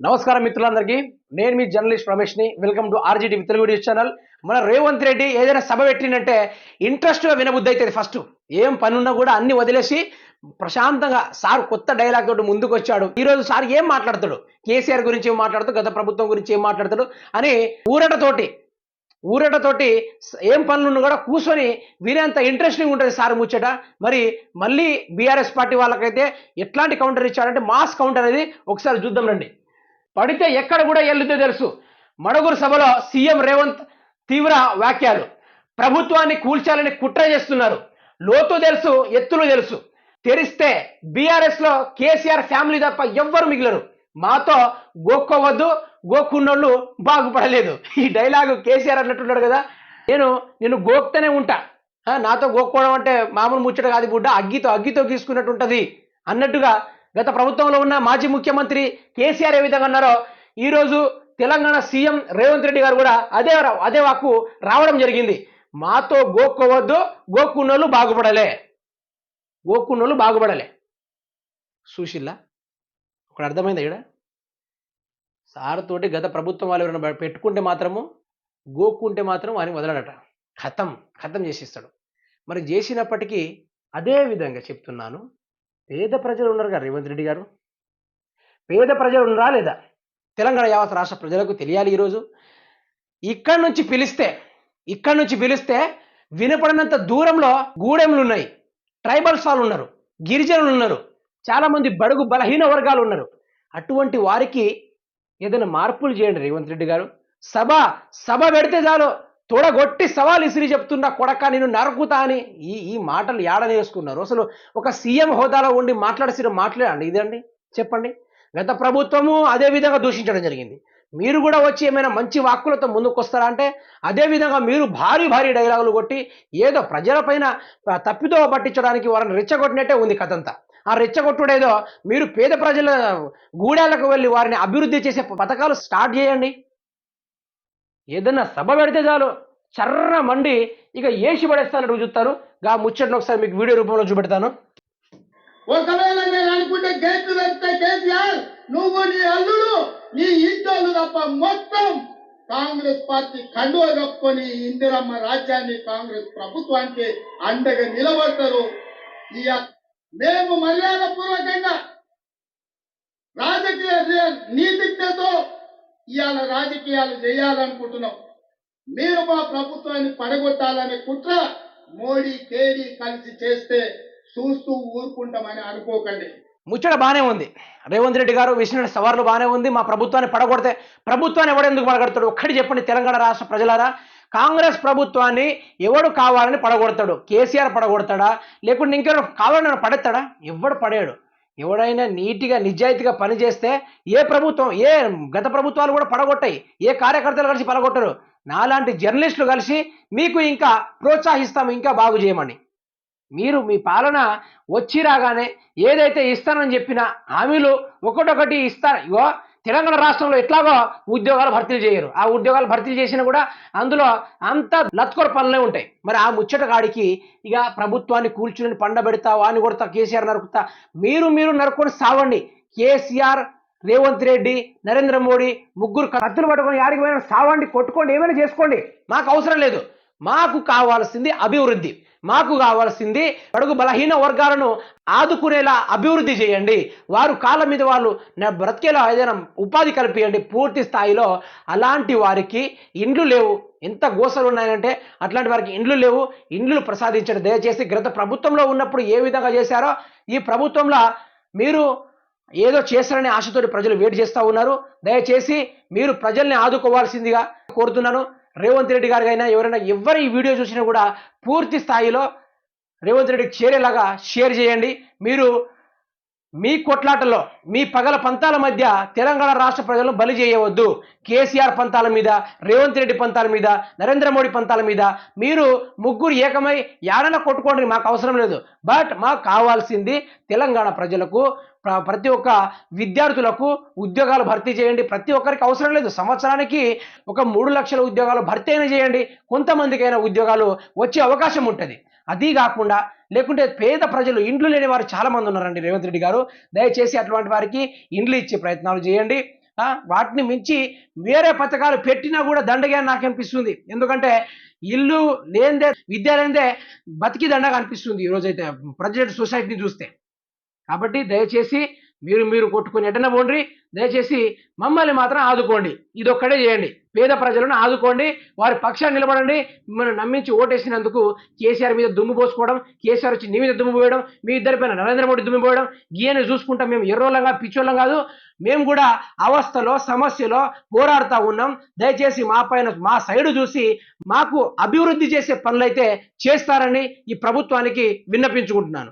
నమస్కారం మిత్రులందరికీ. నేను మీ జర్నలిస్ట్ రమేష్ని. Welcome to RGTV Telugu news channel. మన రేవంత్ రెడ్డి ఏదైనా సభ పెట్టిందంటే ఇంట్రెస్ట్గా వినబుద్ధి అవుతుంది. ఫస్ట్ ఏం పనున్నా కూడా అన్ని వదిలేసి ప్రశాంతంగా సార్ కొత్త డైలాగ్ తోటి ముందుకు వచ్చాడు. ఈరోజు సార్ ఏం మాట్లాడతాడు, కేసీఆర్ గురించి ఏం మాట్లాడతాడు, గత ప్రభుత్వం గురించి ఏం మాట్లాడతాడు అని ఊరటతోటి ఏం పనులను కూడా కూర్చొని వినేంత ఇంట్రెస్టింగ్ ఉంటుంది సార్ ముచ్చట. మరి మళ్ళీ బీఆర్ఎస్ పార్టీ వాళ్ళకైతే ఎట్లాంటి కౌంటర్ ఇచ్చాడంటే మాస్ కౌంటర్ అనేది ఒకసారి చూద్దాం రండి. పడితే ఎక్కడ కూడా ఎల్లుతో తెలుసు. మడుగురు సభలో సీఎం రేవంత్ తీవ్ర వ్యాఖ్యలు. ప్రభుత్వాన్ని కూల్చాలని కుట్ర చేస్తున్నారు. లోతు తెలుసు, ఎత్తులు తెలుసు. తెరిస్తే బీఆర్ఎస్ లో కేసీఆర్ ఫ్యామిలీ తప్ప ఎవ్వరు మిగిలరు. మాతో గోక్కోవద్దు, గోక్కున్నోళ్ళు బాగుపడలేదు. ఈ డైలాగు కేసీఆర్ అన్నట్టున్నాడు కదా. నేను గోక్తూనే ఉంటా, నాతో గోక్కోవడం అంటే మామూలు ముచ్చట కాదు బుడ్డ, అగ్గితో గీసుకున్నట్టు ఉంటుంది అన్నట్టుగా గత ప్రభుత్వంలో ఉన్న మాజీ ముఖ్యమంత్రి కేసీఆర్ ఏ విధంగా అన్నారో ఈరోజు తెలంగాణ సీఎం రేవంత్ రెడ్డి గారు కూడా అదే వాక్కు రావడం జరిగింది. మాతో గోక్కోవద్దు, గోక్కున్నోళ్ళు బాగుపడలే. సుశీల్లా ఒకటి అర్థమైంది ఇక్కడ. సార్ తోటి గత ప్రభుత్వం వాళ్ళు ఎవరైనా పెట్టుకుంటే మాత్రము, గోక్కుంటే మాత్రం వారిని వదలడట. ఖతం చేసిస్తాడు. మరి చేసినప్పటికీ అదే విధంగా చెప్తున్నాను, పేద ప్రజలు ఉన్నారు కదా రేవంత్ రెడ్డి గారు. పేద ప్రజలు ఉన్నారా లేదా తెలంగాణ యావత్ రాష్ట్ర ప్రజలకు తెలియాలి. ఈరోజు ఇక్కడి నుంచి పిలిస్తే వినపడినంత దూరంలో గూడెంలు ఉన్నాయి, ట్రైబల్స్ వాళ్ళు ఉన్నారు, గిరిజనులు ఉన్నారు, చాలామంది బడుగు బలహీన వర్గాలు ఉన్నారు. అటువంటి వారికి ఏదైనా మార్పులు చేయండి రేవంత్ రెడ్డి గారు. సభ పెడితే చాలు తోడగొట్టి సవాల్ ఇసిరి చెప్తున్నా కొడక నేను నరుకుతా అని ఈ మాటలు ఏడని వేసుకున్నారు. అసలు ఒక సీఎం హోదాలో ఉండి మాట్లాడండి ఇదండి, చెప్పండి. గత ప్రభుత్వము అదే విధంగా దూషించడం జరిగింది. మీరు కూడా వచ్చి ఏమైనా మంచి వాక్కులతో ముందుకు వస్తారా అంటే అదే విధంగా మీరు భారీ డైలాగులు కొట్టి ఏదో ప్రజలపైన తప్పిదో పట్టించడానికి వారిని రెచ్చగొట్టినట్టే ఉంది కథంతా. ఆ రెచ్చగొట్టుడేదో మీరు పేద ప్రజల గూడాలకు వెళ్ళి వారిని అభివృద్ధి చేసే పథకాలు స్టార్ట్ చేయండి. ఏదన్నా సభ పెడితే చాలు చర్ర మండి ఇక ఏసి పడేస్తానట్టు చూస్తారు. గా ముచ్చట్ను ఒకసారి మీకు వీడియో రూపంలో చూపెడతాను. ఒకవేళ నేను అనుకుంటే గేట్లు తెస్తే కేసీఆర్ నువ్వు నీ అల్లుడు నీ ఇంటోళ్ళు తప్ప మొత్తం కాంగ్రెస్ పార్టీ కండువ కప్పుకొని ఇందిరమ్మ రాజ్యాన్ని కాంగ్రెస్ ప్రభుత్వానికి అండగా నిలబడతారు. మేము మర్యాద పూర్వకంగా రాజకీయ నీతిజ్ఞతో ఇవాళ రాజకీయాలు చేయాలనుకుంటున్నాం. మీరు మా ప్రభుత్వాన్ని పడగొట్టాలనే కుట్ర మోడీ కేడీ కలిసి చేస్తే చూస్తూ ఊరుకుంటామని అనుకోకండి. ముచ్చట బాగానే ఉంది. రేవంత్ రెడ్డి గారు విసిన సవార్లు బాగానే ఉంది. మా ప్రభుత్వాన్ని పడగొడితే ప్రభుత్వాన్ని ఎవడెందుకు పడగొడతాడు ఒక్కటి చెప్పండి తెలంగాణ రాష్ట్ర ప్రజలారా. కాంగ్రెస్ ప్రభుత్వాన్ని ఎవడు కావాలని పడగొడతాడు? కేసీఆర్ పడగొడతాడా, లేకుంటే ఇంకెవరు కావాలని పడేస్తాడా? ఎవడు పడేయడు. ఎవడైనా నీట్గా నిజాయితీగా పనిచేస్తే ఏ గత ప్రభుత్వాలు కూడా పడగొట్టాయి, ఏ కార్యకర్తలు కలిసి పడగొట్టరు. నాలాంటి జర్నలిస్టులు కలిసి మీకు ఇంకా ప్రోత్సహిస్తాము, ఇంకా బాగు చేయమని. మీరు మీ పాలన వచ్చి రాగానే ఏదైతే ఇస్తానని చెప్పిన హామీలు ఒకటొకటి ఇస్తారు. ఇగో తెలంగాణ రాష్ట్రంలో ఎట్లాగో ఉద్యోగాలు భర్తీ చేయరు. ఆ ఉద్యోగాలు భర్తీ చేసినా కూడా అందులో అంత లత్కొర పనులే ఉంటాయి. మరి ఆ ముచ్చట కాడికి ఇక ప్రభుత్వాన్ని కూల్చుని పండబెడతా, వాని కొడతా, కేసీఆర్ నరుకుతా, మీరు నరుకొని సావండి. కేసీఆర్, రేవంత్ రెడ్డి, నరేంద్ర మోడీ ముగ్గురు కత్తులు పట్టుకొని యాడికి పోయినా సావండి, కొట్టుకోండి, ఏమైనా చేసుకోండి. మాకు అవసరం లేదు. మాకు కావాల్సింది అభివృద్ధి. మాకు కావాల్సింది బడుగు బలహీన వర్గాలను ఆదుకునేలా అభివృద్ధి చేయండి. వారు కాళ్ళ మీద వాళ్ళు బ్రతికేలా ఏదైనా ఉపాధి కల్పించండి పూర్తి స్థాయిలో. అలాంటి వారికి ఇండ్లు లేవు, ఎంత గోసలు ఉన్నాయంటే అట్లాంటి వారికి ఇండ్లు లేవు. ఇండ్లు ప్రసాదించండి దయచేసి. గత ప్రభుత్వంలో ఉన్నప్పుడు ఏ విధంగా చేశారో ఈ ప్రభుత్వంలో మీరు ఏదో చేస్తారనే ఆశతోటి ప్రజలు వెయిట్ చేస్తూ ఉన్నారు. దయచేసి మీరు ప్రజల్ని ఆదుకోవాల్సిందిగా కోరుతున్నాను. రేవంత్ రెడ్డి గారికైనా ఎవరు ఈ వీడియో చూసినా కూడా పూర్తి స్థాయిలో రేవంత్ రెడ్డికి చేరేలాగా షేర్ చేయండి. మీరు మీ కొట్లాటలో మీ పగల పంతాల మధ్య తెలంగాణ రాష్ట్ర ప్రజలను బలి చేయవద్దు. కేసీఆర్ పంతాల మీద, రేవంత్ రెడ్డి పంతాల మీద, నరేంద్ర మోడీ పంతాల మీద మీరు ముగ్గురు ఏకమై యాడన కొట్టుకోండి, మాకు అవసరం లేదు. బట్ మాకు కావాల్సింది తెలంగాణ ప్రజలకు, ప్రతి ఒక్క విద్యార్థులకు ఉద్యోగాలు భర్తీ చేయండి. ప్రతి ఒక్కరికి అవసరం లేదు, సంవత్సరానికి ఒక 3 లక్షల ఉద్యోగాలు భర్తీ అయినా చేయండి. కొంతమందికైనా ఉద్యోగాలు వచ్చే అవకాశం ఉంటుంది. అది కాకుండా లేకుంటే పేద ప్రజలు ఇండ్లు లేని వారు చాలా మంది ఉన్నారండి రేవంత్ రెడ్డి గారు. దయచేసి అటువంటి వారికి ఇండ్లు ఇచ్చే ప్రయత్నాలు చేయండి. వాటిని మించి వేరే పథకాలు పెట్టినా కూడా దండగా నాకు అనిపిస్తుంది. ఎందుకంటే ఇల్లు లేనిదే విద్య లేనిదే బతికి దండగా అనిపిస్తుంది ఈరోజైతే ప్రజెంట్ సొసైటీని చూస్తే. కాబట్టి దయచేసి మీరు కొట్టుకుని ఎటన పోండి, దయచేసి మమ్మల్ని మాత్రం ఆదుకోండి. ఇదొక్కడే చేయండి. పేద ప్రజలను ఆదుకోండి, వారి పక్షాన్ని నిలబడండి. మిమ్మల్ని నమ్మించి ఓటేసినందుకు కేసీఆర్ మీద దుమ్ము పోసుకోవడం, కేసీఆర్ వచ్చి నీ మీద దుమ్ము పోయడం, మీ ఇద్దరి పైన నరేంద్ర మోడీ దుమ్ము పోయడం, గీయని చూసుకుంటాం. మేము ఎర్రోళ్ళంగా పిచ్చోళ్ళం కాదు. మేము కూడా అవస్థలో సమస్యలో పోరాడుతూ ఉన్నాం. దయచేసి మా పైన మా సైడు చూసి మాకు అభివృద్ధి చేసే పనులైతే చేస్తారని ఈ ప్రభుత్వానికి విన్నపించుకుంటున్నాను.